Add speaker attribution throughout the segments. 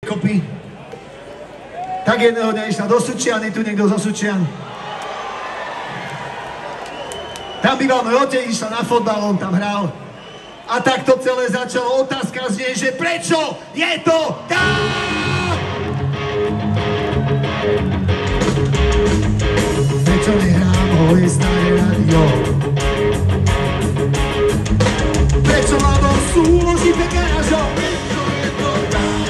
Speaker 1: kopy. Tak jedného dňa išla do Sučian, je tu niekto zo Sučian. Tam býval môj otec, išla na fotbal, on tam hral. A tak to celé začalo, otázka znie, že prečo je to tak? Prečo nehrá moje staré radio? Prečo mám súložité garážom? Prečo je to tak?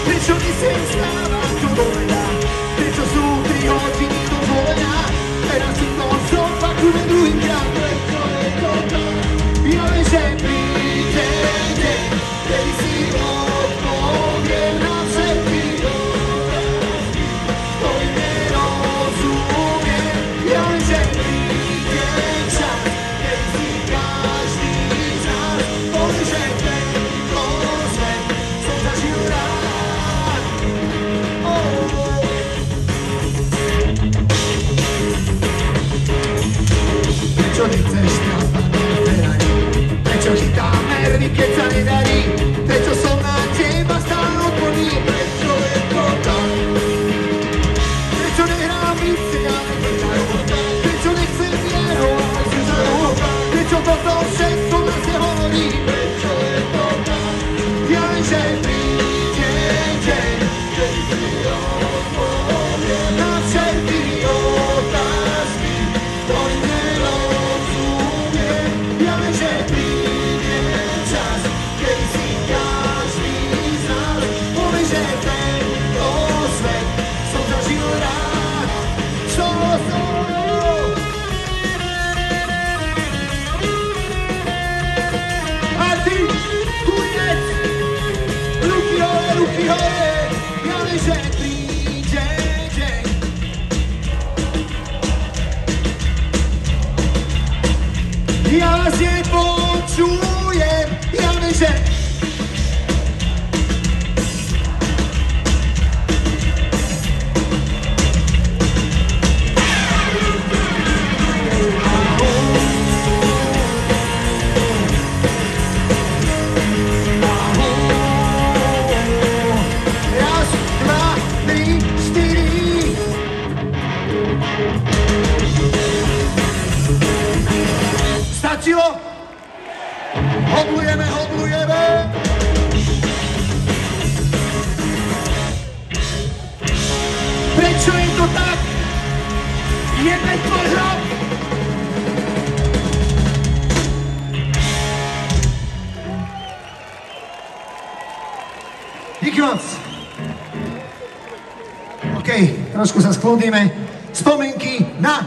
Speaker 1: Prečo nesiem stávať do doveľa? Prečo sú 3 hodiny do doveľa? Teraz si to zopakujem druhýkrát. Prečo je to tak? Ja viem, že príde deň, kedy si odpoviem na všetky otázky, ktorým nerozumiem. Ja viem, že príde čas, kedy si každý z nás povie, že tento svet som zažil rád. Prečo nechceš trápať neferaj? Prečo chytám nervy, keď sa nedarí? Prečo som na teba stále odporný? Prečo je to tak? Prečo nehrám více, ale nechám? Prečo nechcem jeho, ale si zaujímav? Prečo toto všetko nás nehovorí? Prečo je to tak? Ja viem, že príde deň, kedy si odpoviem na všetky otázky, ktorým nerozumiem. Ja viem, že príde čas, kedy si každý z nás povie, že tento svet som zažil rád. A ty, kúrec, ruky hore, ja viem, že príde deň. Ja vás nepočujem, ja viem, že raz, dva, tri, štyri. Stačilo? Hodlujeme. Prečo je to tak? Jebe tvoj hrob! Díky moc. OK, trošku sa skloníme. Spomienky na